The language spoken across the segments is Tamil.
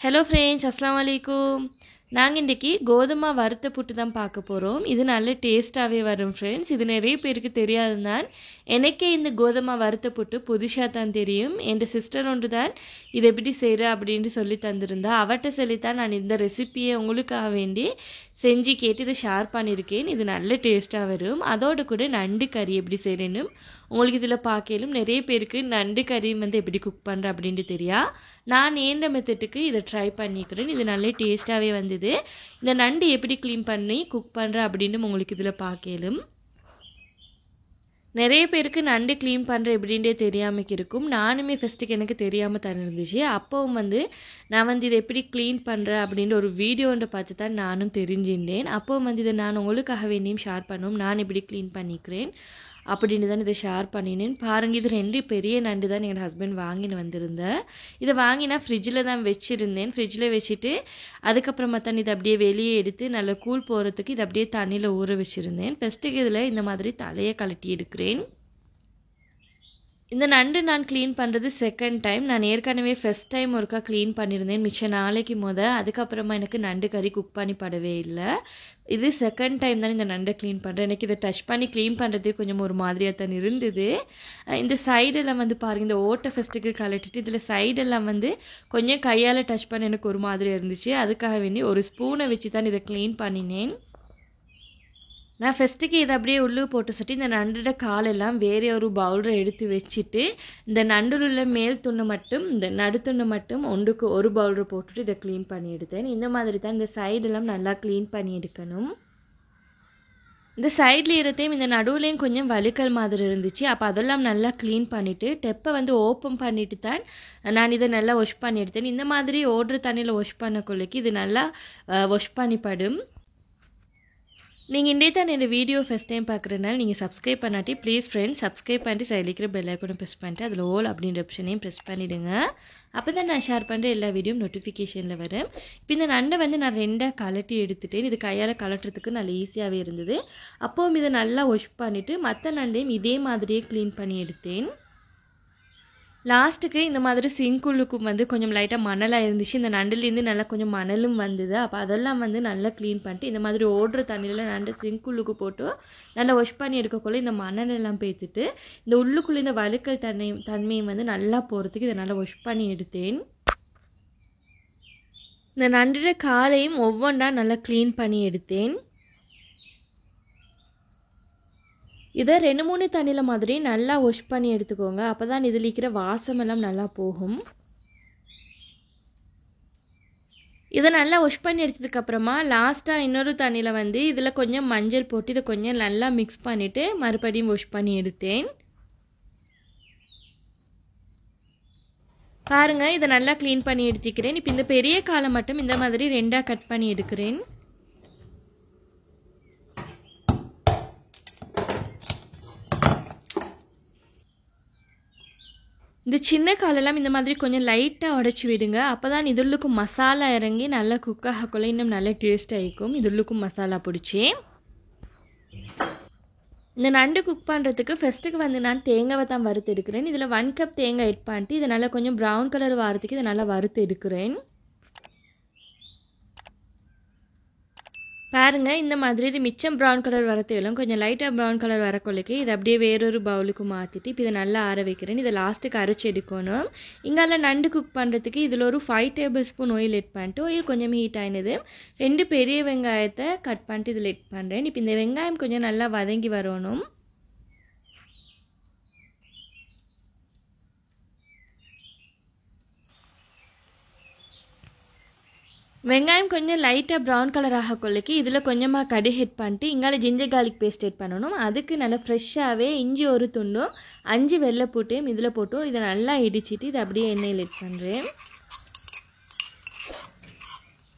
ஹலோ ஃப்ரெண்ட்ஸ், அஸ்ஸலாமு அலைக்கும். நாங்கள் இன்றைக்கி கோதுமை வறுத்த புட்டு தான் பார்க்க போகிறோம். இது நல்ல டேஸ்ட்டாகவே வரும் ஃப்ரெண்ட்ஸ். இது நிறைய பேருக்கு தெரியாது தான். எனக்கே இந்த கோதுமை வறுத்த புட்டு புதுசாக தான் தெரியும். என் சிஸ்டர் ஒன்று தான் இது எப்படி செய்கிற அப்படின்ட்டு சொல்லி தந்திருந்தா. அவட்ட சொல்லித்தான் நான் இந்த ரெசிப்பியை உங்களுக்காக வேண்டி செஞ்சு கேட்டு இதை ஷேர் பண்ணியிருக்கேன். இது நல்ல டேஸ்ட்டாக வரும். அதோடு கூட நண்டு கறி எப்படி செய்கிறேன்னு உங்களுக்கு இதில் பார்க்கலும். நிறைய பேருக்கு நண்டு கறி எப்படி குக் பண்ணுற அப்படின்ட்டு தெரியா. நான் ஏந்த மெத்தட்டுக்கு இதை ட்ரை பண்ணிக்கிறேன். இது நல்ல டேஸ்ட்டாகவே வந்தது. இந்த நண்டு எப்படி க்ளீன் பண்ணி குக் பண்ணுற அப்படின்னு உங்களுக்கு இதில் பார்க்கலும். நிறைய பேருக்கு நண்டு க்ளீன் பண்ணுற எப்படின்றே தெரியாமல் இருக்கும். நானுமே ஃபஸ்ட்டுக்கு எனக்கு தெரியாமல் தான் இருந்துச்சு. அப்போவும் நான் இதை எப்படி க்ளீன் பண்ணுறேன் அப்படின்ற ஒரு வீடியோன்றை பார்த்து தான் நானும் தெரிஞ்சிருந்தேன். அப்போவும் இதை நான் உங்களுக்காக வேண்டியும் ஷேர் பண்ணுவோம். நான் எப்படி க்ளீன் பண்ணிக்கிறேன் அப்படின்னு தான் இதை ஷேர் பண்ணினேன். பாருங்கள், இது 2 பெரிய நண்டு தான் எங்கள் ஹஸ்பண்ட் வாங்கின்னு வந்திருந்தேன். இதை வாங்கி நான் ஃப்ரிட்ஜில் தான் வச்சுருந்தேன். ஃப்ரிட்ஜில் வச்சுட்டு அதுக்கப்புறமா தான் இதை அப்படியே வெளியே எடுத்து நல்லா கூழ் போகிறதுக்கு இதை அப்படியே தண்ணியில் ஊற வச்சுருந்தேன். ஃபஸ்ட்டுக்கு இதில் இந்த மாதிரி தலையை கழட்டி எடுக்கிறேன். இந்த நண்டு நான் க்ளீன் பண்ணுறது செகண்ட் டைம். நான் ஏற்கனவே ஃபஸ்ட் டைம் ஒருக்கா க்ளீன் பண்ணியிருந்தேன் மிச்ச நாளைக்கு அதுக்கப்புறமா எனக்கு நண்டு கறி குக் பண்ணி படவே இல்லை. இது செகண்ட் டைம் தான் இந்த நண்டை க்ளீன் பண்ணுறேன். எனக்கு இதை டச் பண்ணி க்ளீன் பண்ணுறதே கொஞ்சம் ஒரு மாதிரியாக தான் இருந்தது. இந்த சைடெல்லாம் பாருங்கள், இந்த ஓட்டை ஃபஸ்ட்டுக்கு கலட்டிட்டு இதில் சைடெல்லாம் கொஞ்சம் கையால் டச் பண்ண எனக்கு ஒரு மாதிரியாக இருந்துச்சு. அதுக்காக வேண்டி ஒரு ஸ்பூனை வச்சு தான் இதை க்ளீன் பண்ணினேன். நான் ஃபஸ்ட்டுக்கு இதை அப்படியே உள்ளே போட்டு சட்டி இந்த நண்டோட காலெல்லாம் வேறு ஒரு பவுலில் எடுத்து வச்சுட்டு இந்த நண்டில் உள்ள மேல் துண்ணை மட்டும் இந்த நடுத்துண்ணை மட்டும் ஒன்றுக்கு ஒரு பவுலில் போட்டுட்டு இதை க்ளீன் பண்ணி எடுத்தேன். இந்த மாதிரி தான் இந்த சைடெல்லாம் நல்லா க்ளீன் பண்ணி எடுக்கணும். இந்த சைடில் இருத்தையும் இந்த நடுவுலையும் கொஞ்சம் வழுக்கல் மாதிரி இருந்துச்சு. அப்போ அதெல்லாம் நல்லா க்ளீன் பண்ணிவிட்டு டெப்பை ஓப்பன் பண்ணிவிட்டு தான் நான் இதை நல்லா வாஷ் பண்ணி எடுத்தேன். இந்த மாதிரி ஓடுற தண்ணியில் வாஷ் பண்ணக்குள்ளைக்கு இது நல்லா வாஷ் பண்ணிப்படும். நீங்கள் இன்றைய தான் இந்த வீடியோ ஃபஸ்ட் டைம் பார்க்குறதுனால நீங்கள் சப்ஸ்கிரைப் பண்ணாட்டி ப்ளீஸ் ஃப்ரெண்ட்ஸ் சப்ஸ்கிரைப் பண்ணிட்டு சைடில் இருக்கிற பெல் ஐக்கானை ப்ரெஸ் பண்ணிட்டு அதில் ஓல் அப்படின்ற ஆப்ஷனையும் ப்ரெஸ் பண்ணிவிடுங்க. அப்போ தான் நான் ஷேர் பண்ணுற எல்லா வீடியோவும் நோட்டிஃபிகேஷனில் வரும். இப்போ இந்த நண்டை நான் 2ஆக கலட்டி எடுத்துட்டேன். இது கையால் கலட்டுறதுக்கு நல்லா ஈஸியாகவே இருந்தது. அப்போவும் இதை நல்லா வாஷ் பண்ணிவிட்டு மற்ற நண்டையும் இதே மாதிரியே க்ளீன் பண்ணி எடுத்தேன். லாஸ்ட்டுக்கு இந்த மாதிரி சிங்குள்ளுக்கும் கொஞ்சம் லைட்டாக மணலாக இருந்துச்சு. இந்த நண்டுலேருந்து நல்லா கொஞ்சம் மணலும் வந்தது. அப்போ அதெல்லாம் நல்லா க்ளீன் பண்ணிட்டு இந்த மாதிரி ஓடுற தண்ணியில் நண்டு சிங்குள்ளுக்கு போட்டு நல்லா வாஷ் பண்ணி எடுக்கக்குள்ள இந்த மணலெல்லாம் பேத்துட்டு இந்த உள்ளுக்குள்ளே இந்த வழுக்கல் தன்மையை நல்லா போகிறதுக்கு இதை நல்லா வாஷ் பண்ணி எடுத்தேன். இந்த நண்டோட காலையும் ஒவ்வொன்றா நல்லா க்ளீன் பண்ணி எடுத்தேன். இதை 2-3 தண்ணியில் மாதிரி நல்லா வாஷ் பண்ணி எடுத்துக்கோங்க. அப்போ தான் இதில் இருக்கிற வாசமெல்லாம் நல்லா போகும். இதை நல்லா வாஷ் பண்ணி எடுத்ததுக்கப்புறமா லாஸ்ட்டாக இன்னொரு தண்ணியில் இதில் கொஞ்சம் மஞ்சள் போட்டு இதை கொஞ்சம் நல்லா மிக்ஸ் பண்ணிவிட்டு மறுபடியும் வாஷ் பண்ணி எடுத்தேன். பாருங்கள், இதை நல்லா க்ளீன் பண்ணி எடுத்துக்கிறேன். இப்போ இந்த பெரிய காலை மட்டும் இந்த மாதிரி 2ஆக கட் பண்ணி எடுக்கிறேன். இந்த சின்ன காலெல்லாம் இந்த மாதிரி கொஞ்சம் லைட்டாக உடச்சி விடுங்க. அப்போ தான் இதுள்ளுக்கும் மசாலா இறங்கி நல்லா குக் ஆகக்குள்ள இன்னும் நல்ல டேஸ்ட் ஆகிக்கும். இதுள்ளுக்கும் மசாலா பிடிச்சி இந்த நண்டு குக் பண்ணுறதுக்கு ஃபஸ்ட்டுக்கு நான் தேங்காவை தான் வறுத்து எடுக்கிறேன். இதில் 1 கப் தேங்காய் எட் பண்ணிட்டு இதை நல்லா கொஞ்சம் ப்ரௌன் கலர் வரத்துக்கு இதை நல்லா வறுத்து எடுக்கிறேன். பாருங்கள், இந்த மாதிரி இது மிச்சம் ப்ரௌன் கலர் வர தேவையில்லை. கொஞ்சம் லைட்டாக ப்ரௌன் கலர் வரக்குள்ளைக்கு இதை அப்படியே வேறொரு பவுலுக்கு மாற்றிட்டு இப்போ இதை நல்லா ஆற வைக்கிறேன். இதை லாஸ்ட்டுக்கு அரைச்சி எடுக்கணும். இங்கால நண்டு குக் பண்ணுறதுக்கு இதில் ஒரு 5 டேபிள் ஸ்பூன் ஆயில் எட் பண்ணிட்டு ஆயில் கொஞ்சம் ஹீட் ஆகினது 2 பெரிய வெங்காயத்தை கட் பண்ணிட்டு இதில் எட் பண்ணுறேன். இப்போ இந்த வெங்காயம் கொஞ்சம் நல்லா வதங்கி வரணும். வெங்காயம் கொஞ்சம் லைட்டாக ப்ரௌன் கலர் ஆகக்குள்ளைக்கு இதில் கொஞ்சமாக கடுகு ஹெட் பண்ணிட்டு இங்கால ஜிஞ்சர் கார்லிக் பேஸ்ட் எட் பண்ணணும். அதுக்கு நல்லா ஃப்ரெஷ்ஷாகவே இஞ்சி ஒரு துண்டும் 5 வெள்ளை பூட்டையும் இதில் போட்டு இதை நல்லா இடிச்சிட்டு இதை அப்படியே எண்ணெயில் எட் பண்ணுறேன்.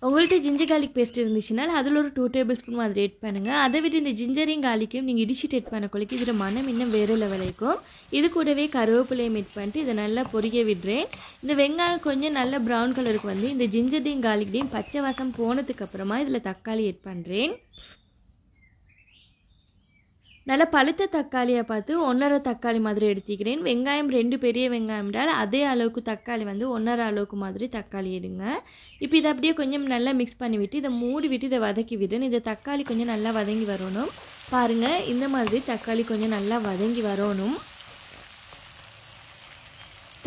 உங்கள்கிட்ட ஜிஞ்சர் கார்லிக் பேஸ்ட் இருந்துச்சுன்னா அதில் ஒரு 2 டேபிள் ஸ்பூன் மாதிரி எட் பண்ணுங்கள். அதை விட்டு இந்த ஜிஞ்சரையும் கார்லிக்கையும் நீங்கள் இடிச்சிட்டு எட் பண்ணக்குள்ளைக்கு இதில் மனம் இன்னும் வேறு லெவலுக்கும். இது கூடவே கருவேப்பிலையும் எட் பண்ணிட்டு இதை நல்லா பொரிய விடுறேன். இந்த வெங்காயம் கொஞ்சம் நல்ல ப்ரௌன் கலருக்கு இந்த ஜிஞ்சரையும் கார்லிக்கையும் பச்சை வாசம் போனதுக்கப்புறமா இதில் தக்காளி எட் பண்ணுறேன். நல்ல பழுத்த தக்காளியை பார்த்து 1.5 தக்காளி மாதிரி எடுத்துக்கிறேன். வெங்காயம் 2 பெரிய வெங்காயம் என்றால் அதே அளவுக்கு தக்காளி வந்து 1.5 அளவுக்கு மாதிரி தக்காளி எடுங்க. இப்போ இதை அப்படியே கொஞ்சம் நல்லா மிக்ஸ் பண்ணிவிட்டு இதை மூடி விட்டு இதை வதக்கி விடுறேன். இந்த தக்காளி கொஞ்சம் நல்லா வதங்கி வரணும். பாருங்கள், இந்த மாதிரி தக்காளி கொஞ்சம் நல்லா வதங்கி வரணும்.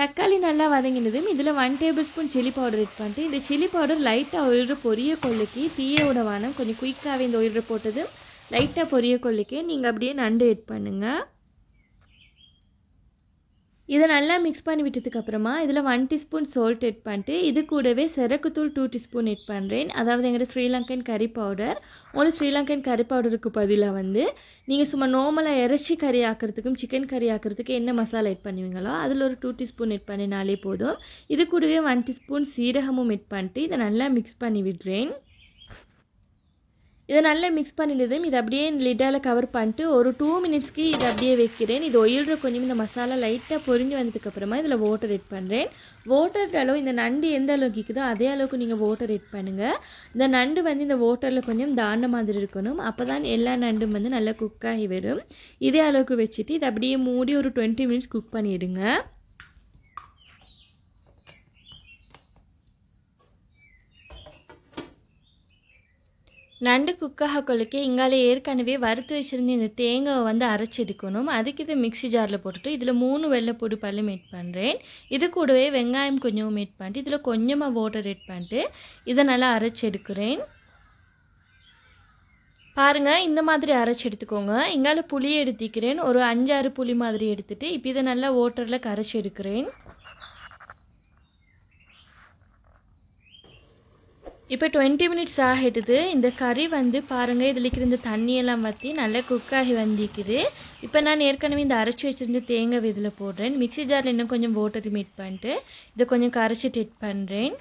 தக்காளி நல்லா வதங்கினதும் இதில் 1 table spoon chilli powder add பண்ணிட்டு இந்த சில்லி பவுடர் லைட்டாக ஒயிடுற பொரிய கொள்ளைக்கு தீயோட வானம் கொஞ்சம் குயிக்காகவே இந்த ஒயிடுற போட்டதும் லைட்டாக பொரிய கொள்ளைக்கு நீங்கள் அப்படியே நண்டு ஆட் பண்ணுங்கள். இதை நல்லா மிக்ஸ் பண்ணி விட்டதுக்கப்புறமா இதில் 1 டீஸ்பூன் சால்ட் ஆட் பண்ணிட்டு இது கூடவே சரக்குத்தூள் 2 டீஸ்பூன் ஆட் பண்ணுறேன். அதாவது எங்கள் ஸ்ரீலங்கன் கறி பவுடர். உங்களுக்கு ஸ்ரீலங்கன் கறி பவுடருக்கு பதிலாக வந்து நீங்கள் சும்மா நார்மலாக இறைச்சி கறி ஆக்கிறதுக்கும் சிக்கன் கறி ஆக்கிறதுக்கு என்ன மசாலா ஆட் பண்ணுவீங்களோ அதில் ஒரு 2 டீஸ்பூன் ஆட் பண்ணினாலே போதும். இது கூடவே 1 டீஸ்பூன் சீரகமும் ஆட் பண்ணிட்டு இதை நல்லா மிக்ஸ் பண்ணி விடுறேன். இதை நல்லா மிக்ஸ் பண்ணிடுதும் இதை அப்படியே லிட்டால் கவர் பண்ணிட்டு ஒரு 2 மினிட்ஸ்க்கு இதை அப்படியே வைக்கிறேன். இது ஒயில்ற கொஞ்சம் இந்த மசாலா லைட்டாக பொரிஞ்சு வந்ததுக்கப்புறமா இதில் வாட்டர் ஆட் பண்ணுறேன். வாட்டர் அளவு இந்த நண்டு எந்த அளவுக்கு இருக்குதோ அதே அளவுக்கு நீங்கள் வாட்டர் ஆட் பண்ணுங்கள். இந்த நண்டு வந்து இந்த வாட்டரில் கொஞ்சம் தாண்ட மாதிரி இருக்கணும். அப்போ தான் எல்லா நண்டும் வந்து நல்லா குக்காகி வரும். இதே அளவுக்கு வச்சுட்டு இதை அப்படியே மூடி ஒரு 20 மினிட்ஸ் குக் பண்ணிவிடுங்க. நண்டு குக்காக கொள்ளைக்கு இங்காலே ஏற்கனவே வறுத்து வச்சுருந்த இந்த தேங்காவை வந்து அரைச்சி எடுக்கணும். அதுக்கு இதை மிக்ஸி ஜாரில் போட்டுட்டு இதில் 3 வெள்ளைப்பூடு பல்லும் ஆட் பண்ணுறேன். இது கூடவே வெங்காயம் கொஞ்சம் ஆட் பண்ணிட்டு இதில் கொஞ்சமாக வாட்டர் ஆட் பண்ணிட்டு இதை நல்லா அரைச்சி எடுக்கிறேன். பாருங்கள், இந்த மாதிரி அரைச்சி எடுத்துக்கோங்க. இங்கால புளியை எடுத்துக்கிறேன். ஒரு 5-6 புளி மாதிரி எடுத்துகிட்டு இப்போ இதை நல்லா வாட்டரில் கரைச்சி எடுக்கிறேன். இப்போ 20 மினிட்ஸ் ஆகிடுது. இந்த கறி வந்து பாருங்கள், இதில் இருக்கிற இந்த தண்ணியெல்லாம் வற்றி நல்லா குக்காகி வந்திக்குது. இப்போ நான் ஏற்கனவே இந்த அரைச்சி வச்சுருந்த தேங்காய் இதில் போடுறேன். மிக்ஸி ஜாரில் இன்னும் கொஞ்சம் வாட்டர் ஆட் பண்ணிட்டு இதை கொஞ்சம் கரைச்சிட்டு ஆட் பண்ணுறேன்.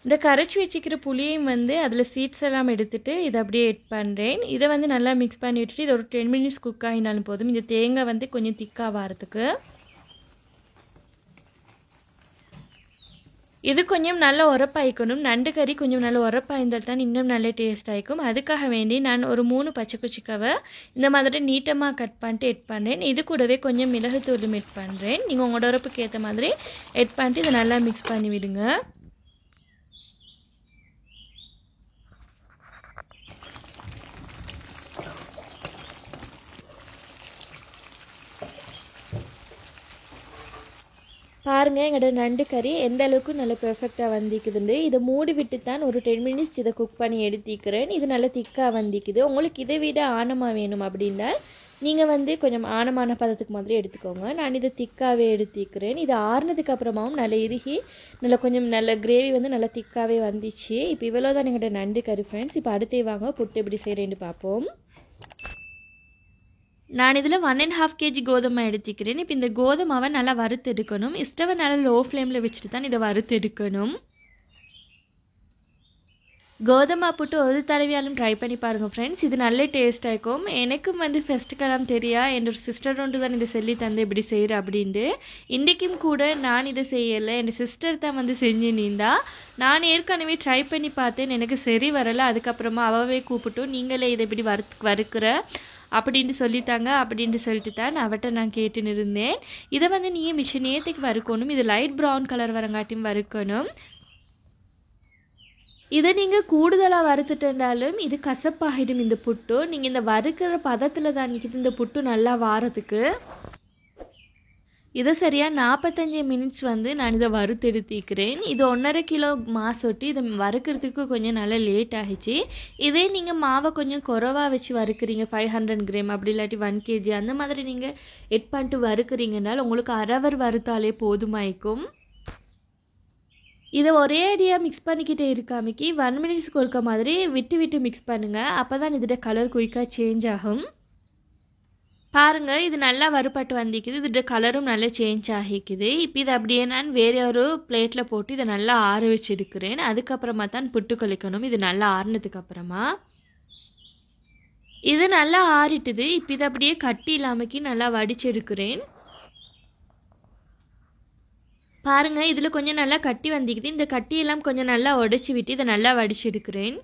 இந்த கரைச்சி வச்சுக்கிற புளியையும் வந்து அதில் சீட்ஸ் எல்லாம் எடுத்துகிட்டு இதை அப்படியே ஆட் பண்ணுறேன். இதை வந்து நல்லா மிக்ஸ் பண்ணி விட்டுட்டு இது ஒரு 10 மினிட்ஸ் குக் ஆகினாலும் போதும். இந்த தேங்காய் வந்து கொஞ்சம் திக்காக வரதுக்கு இது கொஞ்சம் நல்லா உரப்பாயிக்கணும். நண்டு கறி கொஞ்சம் நல்லா உரப்பாயிருந்தால் தான் இன்னும் நல்ல டேஸ்ட் ஆகிக்கும். அதுக்காக வேண்டி நான் ஒரு 3 பச்சை குச்சிக்காவை இந்த மாதிரி நீட்டமாக கட் பண்ணிட்டு ஆட் பண்ணுறேன். இது கூடவே கொஞ்சம் மிளகுத்தூளும் ஆட் பண்ணுறேன். நீங்கள் உங்களோட உரப்புக்கு ஏற்ற மாதிரி ஆட் பண்ணிட்டு இதை நல்லா மிக்ஸ் பண்ணி விடுங்க. பாருங்கள், எங்களோட நண்டு கறி எந்த அளவுக்கு நல்லா பெர்ஃபெக்டாக வந்திக்குதுண்டு. இதை மூடி விட்டு தான் ஒரு 10 மினிட்ஸ் இதை குக் பண்ணி எடுத்திக்கிறேன். இது நல்லா திக்காக வந்திக்குது. உங்களுக்கு இதை விட ஆழமாக வேணும் அப்படின்னா நீங்கள் வந்து கொஞ்சம் ஆழமான பதத்துக்கு மாதிரி எடுத்துக்கோங்க. நான் இதை திக்காகவே எடுத்திக்கிறேன். இது ஆறுனதுக்கு அப்புறமாவும் நல்லா இறுகி நல்லா கொஞ்சம் நல்ல கிரேவி வந்து நல்லா திக்காகவே வந்துச்சு. இப்போ இவ்வளோ தான் எங்களோட நண்டு கறி ஃப்ரெண்ட்ஸ். இப்போ அடுத்தே வாங்க புட்டு எப்படி செய்கிறேன்னு பார்ப்போம். நான் இதில் 1.5 kg கோதுமை எடுத்துக்கிறேன். இப்போ இந்த கோதுமாவை நல்லா வறுத்து எடுக்கணும். ஸ்டவ்வை நல்லா லோ ஃப்ளேமில் வச்சுட்டு தான் இதை வறுத்து எடுக்கணும். கோதுமை புட்டு ஒரு தடவையாலும் ட்ரை பண்ணி பாருங்கள் ஃப்ரெண்ட்ஸ். இது நல்ல டேஸ்ட்டாக இருக்கும். எனக்கும் வந்து ஃபெஸ்ட்டுக்கெல்லாம் தெரியா என்னோட சிஸ்டர் ஒன்று தான் இதை சொல்லி தந்து இப்படி செய்கிற அப்படின்ட்டு. இன்றைக்கும் கூட நான் இதை செய்யலை, என் சிஸ்டர் தான் வந்து செஞ்சு நீந்தா. நான் ஏற்கனவே ட்ரை பண்ணி பார்த்தேன், எனக்கு சரி வரலை. அதுக்கப்புறமா அவவே கூப்பிட்டோம், நீங்களே இதை இப்படி வறுக்கிற அப்படின்ட்டு சொல்லித்தாங்க அப்படின்ட்டு சொல்லிட்டு தான் அவட்ட நான் கேட்டுன்னு இருந்தேன். இதை வந்து நீங்கள் மிஷின் ஏற்றுக்கு வறுக்கணும். இது லைட் ப்ரௌன் கலர் வரங்காட்டியும் வறுக்கணும். இதை நீங்கள் கூடுதலாக வறுத்துட்டாலும் இது கசப்பாகிடும் இந்த புட்டு. நீங்கள் இந்த வறுக்கிற பதத்தில் தான் நிற்கிது இந்த புட்டு நல்லா வாரத்துக்கு. இதை சரியாக 45 மினிட்ஸ் வந்து நான் இதை வறுத்து எடுத்திக்கிறேன். இது 1.5 கிலோ மாசொட்டி இதை வறுக்கிறதுக்கு கொஞ்சம் நல்லா லேட் ஆகிடுச்சு. இதே நீங்கள் மாவை கொஞ்சம் குறைவாக வச்சு வறுக்கிறீங்க, 500 கிராம் அப்படி இல்லாட்டி 1 kg அந்த மாதிரி நீங்கள் எட் பண்ணிட்டு வறுக்கிறீங்கனால் உங்களுக்கு அரவர் வறுத்தாலே போதுமாயிக்கும். இதை ஒரே அடியாக மிக்ஸ் பண்ணிக்கிட்டே இருக்காமைக்கு 1 மினிட்ஸ்க்கு ஒருக்க மாதிரி விட்டு விட்டு மிக்ஸ் பண்ணுங்கள். அப்போ தான் இதோட கலர் குயிக்காக சேஞ்ச் ஆகும். பாருங்கள், இது நல்லா வறுபட்டு வந்திக்குது. இதோட கலரும் நல்லா சேஞ்ச் ஆகிக்குது. இப்போ இதை அப்படியே நான் வேறு ஒரு பிளேட்டில் போட்டு இதை நல்லா ஆற வச்சு எடுக்கிறேன். அதுக்கப்புறமா தான் புட்டு கழிக்கணும். இது நல்லா ஆறினதுக்கு அப்புறமா இது நல்லா ஆறிட்டுது. இப்போ இதை அப்படியே கட்டி இல்லாமக்கி நல்லா வடிச்சு எடுக்கிறேன். பாருங்கள், இதில் கொஞ்சம் நல்லா கட்டி வந்திக்குது. இந்த கட்டியெல்லாம் கொஞ்சம் நல்லா உடைச்சி விட்டு இதை நல்லா வடிச்சு எடுக்கிறேன்.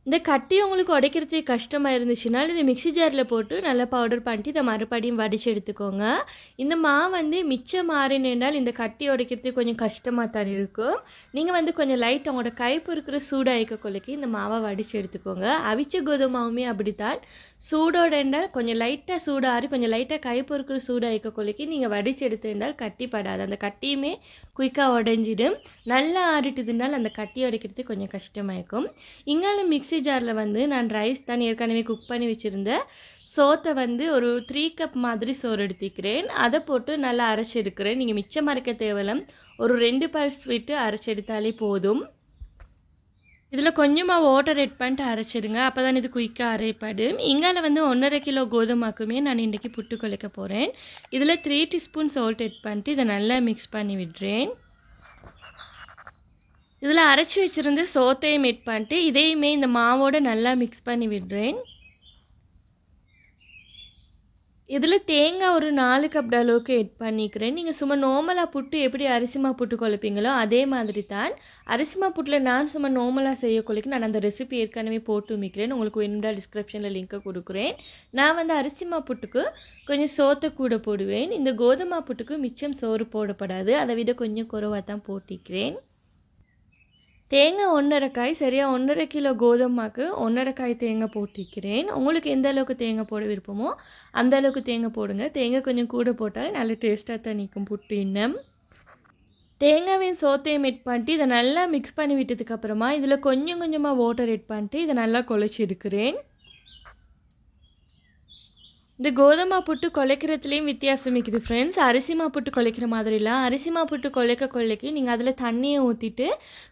இந்த கட்டி உங்களுக்கு உடைக்கிறதுக்கு கஷ்டமாக இருந்துச்சுன்னா இந்த மிக்ஸி ஜாரில் போட்டு நல்லா பவுடர் பண்ணிட்டு இதை மறுபடியும் வடித்து எடுத்துக்கோங்க. இந்த மாவு வந்து மிச்சம் மாறினால் இந்த கட்டி உடைக்கிறதுக்கு கொஞ்சம் கஷ்டமாக தான் இருக்கும். நீங்கள் கொஞ்சம் லைட் உங்களோட கை பொறுக்கிற சூடாக கொலைக்கு இந்த மாவை வடித்து எடுத்துக்கோங்க. அவிச்ச கோதுமை மாவுமே அப்படித்தான், சூடோட என்றால் கொஞ்சம் லைட்டாக சூடாறு கொஞ்சம் லைட்டாக கை பொறுக்கிற சூடாக கொலைக்கு நீங்கள் வடித்து எடுத்து என்றால் கட்டிப்படாது. அந்த கட்டியுமே குயிக்காக உடைஞ்சிடும். நல்லா ஆறிட்டுதுனால் அந்த கட்டி உடைக்கிறதுக்கு கொஞ்சம் கஷ்டமாக இருக்கும். இங்காலும் மிக்ஸி ஜாரில் நான் ரைஸ் தான் ஏற்கனவே குக் பண்ணி வச்சுருந்தேன். சோத்தை ஒரு 3 கப் மாதிரி சோறு எடுத்துக்கிறேன். அதை போட்டு நல்லா அரைச்சி எடுக்கிறேன். நீங்கள் மிச்சம் அரைக்க தேவையில்லை, ஒரு 2 பல்ஸ் விட்டு அரைச்சி எடுத்தாலே போதும். இதில் கொஞ்சமாக வாட்டர் ஆட் பண்ணிட்டு அரைச்சிடுங்க, அப்போ தான் இது குயிக்காக அரைப்படும். இங்கால 1.5 கிலோ கோதுமாக்குமே நான் இன்றைக்கி புட்டு குழைக்க போகிறேன். இதில் 3 டீஸ்பூன் சால்ட் ஆட் பண்ணிட்டு இதை நல்லா மிக்ஸ் பண்ணி விடுறேன். இதில் அரைச்சி வச்சுருந்து சோத்தையும் ஆட் பண்ணிட்டு இதையுமே இந்த மாவோடு நல்லா மிக்ஸ் பண்ணி விடுறேன். இதில் தேங்காய் ஒரு 4 கப் அளவுக்கு ஆட் பண்ணிக்கிறேன். நீங்கள் சும்மா நார்மலாக புட்டு எப்படி அரிசிமா புட்டு குழைப்பீங்களோ அதே மாதிரி தான். அரிசிமா புட்டில் நான் சும்மா நார்மலாக செய்ய கொலைக்கு நான் அந்த ரெசிபி ஏற்கனவே போட்டு வைக்கிறேன். உங்களுக்கு வேணும்னா டிஸ்கிரிப்ஷனில் லிங்க்கை கொடுக்குறேன். நான் அரிசிமா புட்டுக்கு கொஞ்சம் சோத்தை கூட போடுவேன். இந்த கோதுமை புட்டுக்கு மிச்சம் சோறு போடப்படாது, அதை விட கொஞ்சம் குறைவாக தான் போட்டிக்கிறேன். தேங்காய் 1.5 காய், சரியாக 1.5 கிலோ கோதுமாக்கு 1.5 காய் தேங்காய் போட்டிக்கிறேன். உங்களுக்கு எந்த அளவுக்கு தேங்காய் போட விருப்பமோ அந்த அளவுக்கு தேங்காய் போடுங்க. தேங்காய் கொஞ்சம் கூட போட்டால் நல்ல டேஸ்ட்டாக தான் நிற்கும் புட்டு. இன்னும் தேங்காயும் சோத்தையும் ஆட் பண்ணிட்டு இதை நல்லா மிக்ஸ் பண்ணி விட்டதுக்கப்புறமா இதில் கொஞ்சம் கொஞ்சமாக வாட்டர் ஆட் பண்ணிட்டு இதை நல்லா குழைச்சி எடுக்கிறேன். இந்த கோதுமை புட்டு குழைக்கிறதுலேயும் வித்தியாசம் இருக்குது ஃப்ரெண்ட்ஸ். அரிசிமா புட்டு குழைக்கிற மாதிரிலாம் அரிசிமா புட்டு குழைக்க நீங்கள் அதில் தண்ணியை ஊற்றிட்டு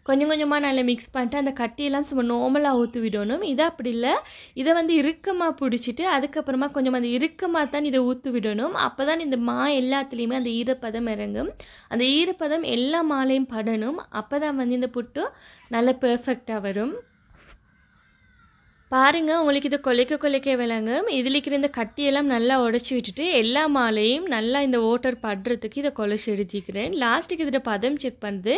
கொஞ்சம் கொஞ்சமாக நல்லா மிக்ஸ் பண்ணிட்டு அந்த கட்டியெல்லாம் சும்மா நார்மலாக ஊற்றி விடணும். இது அப்படி இல்லை, இதை இறுக்கமாக பிடிச்சிட்டு அதுக்கப்புறமா கொஞ்சம் அந்த இறுக்கமாக தான் இதை ஊற்றி விடணும். அப்போ தான் இந்த மா எல்லாத்துலேயுமே அந்த ஈரப்பதம் இறங்கும். அந்த ஈரப்பதம் எல்லா மாலையும் படணும். அப்போ தான் இந்த புட்டு நல்லா பெர்ஃபெக்டாக வரும். பாருங்கள், உங்களுக்கு இதை குழைக்க விளங்கும். இதில் இருக்கிற இந்த கட்டியெல்லாம் நல்லா உடச்சி விட்டுட்டு எல்லா மாலையும் நல்லா இந்த வாட்டர் படுறதுக்கு இதை குழைச்சி எடுத்துக்கிறேன். லாஸ்ட்டுக்கு இதில் பதம் செக் பண்ணுறது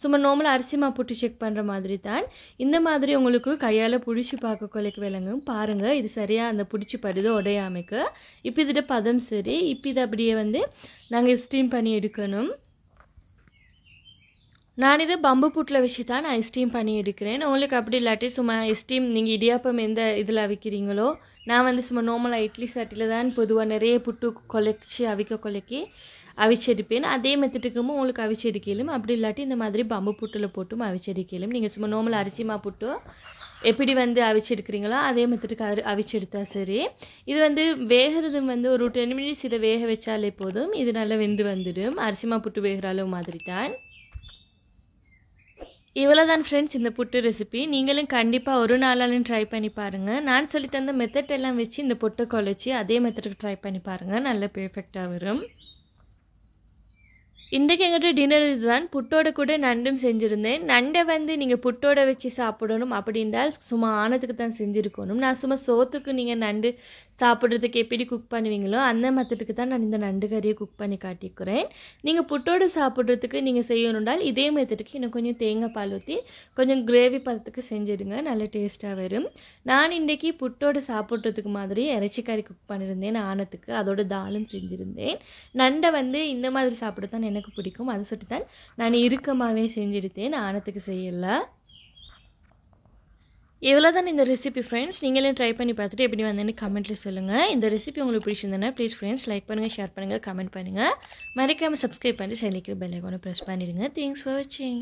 சும்மா நார்மலாக அரிசிமா புட்டு செக் பண்ணுற மாதிரி தான். இந்த மாதிரி உங்களுக்கு கையால் பிடிச்சி பார்க்க குழைக்க விளங்கும். பாருங்கள், இது சரியாக அந்த பிடிச்சி படுது உடையாமைக்கு. இப்போ இதில் பதம் சரி. இப்போ இதை அப்படியே நாங்கள் ஸ்டீம் பண்ணி எடுக்கணும். நான் இதை பம்பு புட்டில் வச்சு தான் நான் ஸ்டீம் பண்ணி எடுக்கிறேன். உங்களுக்கு அப்படி இல்லாட்டி சும்மா ஸ்டீம் நீங்கள் இடியாப்பம் எந்த இதில் அவிக்கிறீங்களோ, நான் சும்மா நார்மலாக இட்லி சட்டியில் தான் பொதுவாக நிறைய புட்டு குழைச்சி குழைக்கி அவிச்செடுப்பேன். அதே மெத்தட்டுக்கும் உங்களுக்கு அவிச்செடுக்கலும். அப்படி இல்லாட்டி இந்த மாதிரி பம்பு புட்டில் போட்டும் அவிச்செடுக்கலும். நீங்கள் சும்மா நார்மலாக அரிசிமா புட்டு எப்படி அவிச்செடுக்கிறீங்களோ அதே மெத்தட்டுக்கு அவிச்செடுத்தா சரி. இது வேகிறது ஒரு 10 மினிட்ஸ் இதை வேக வச்சாலே போதும். இது நல்லா வெந்து வந்துடும். அரிசிமா புட்டு வேகிற அளவு மாதிரி தான். இவ்வளோ தான் ஃப்ரெண்ட்ஸ் இந்த புட்டு ரெசிபி. நீங்களும் கண்டிப்பாக ஒரு நாளாலும் ட்ரை பண்ணி பாருங்கள். நான் சொல்லி தந்த மெத்தட் எல்லாம் வச்சு இந்த புட்டை குழைச்சி அதே மெத்தடுக்கு ட்ரை பண்ணி பாருங்கள். நல்ல பெர்ஃபெக்டாக வரும். இன்றைக்கு எங்கிட்ட டின்னர் இதுதான். புட்டோட கூட நண்டும் செஞ்சுருந்தேன். நண்டை நீங்கள் புட்டோட வச்சு சாப்பிடணும் அப்படின்றால் சும்மா ஆனதுக்கு தான் செஞ்சுருக்கணும். நான் சும்மா சோத்துக்கு நீங்கள் நண்டு சாப்பிட்றதுக்கு எப்படி குக் பண்ணுவீங்களோ அந்த மெத்தடுக்கு தான் நான் இந்த நண்டு கறியை குக் பண்ணி காட்டிக்கிறேன். நீங்கள் புட்டோடு சாப்பிட்றதுக்கு நீங்கள் செய்யணுன்றால் இதே மெத்தடுக்கு இன்னும் கொஞ்சம் தேங்காய் பால் ஊற்றி கொஞ்சம் கிரேவி பதத்துக்கு செஞ்சுடுங்க, நல்ல டேஸ்ட்டாக வரும். நான் இன்றைக்கி புட்டோடு சாப்பிட்றதுக்கு மாதிரி இறைச்சி கறி குக் பண்ணியிருந்தேன் ஆனத்துக்கு. அதோட தாலும் செஞ்சுருந்தேன். நண்டை இந்த மாதிரி சாப்பிட தான் எனக்கு பிடிக்கும். அதை சொல்லிட்டு தான் நான் இறுக்கமாகவே செஞ்சுருந்தேன், ஆனத்துக்கு செய்யலை. இவ்வளோ தான் இந்த ரெசிபி ஃப்ரெண்ட்ஸ். நீங்களே ட்ரை பண்ணி பார்த்துட்டு எப்படி வந்தேன்னு கமெண்ட்டில் சொல்லுங்கள். இந்த ரெசிபி உங்களுக்கு பிடிச்சிருந்தேன்னா ப்ளீஸ் ஃப்ரெண்ட்ஸ் லைக் பண்ணுங்கள், ஷேர் பண்ணுங்கள், கமெண்ட் பண்ணுங்கள். மறக்காமல் சப்ஸ்கிரைப் பண்ணி சைடில் இருக்கிற பெல் ஐகானை ப்ரெஸ் பண்ணிடுங்க. தேங்க்ஸ் ஃபார் வாட்சிங்.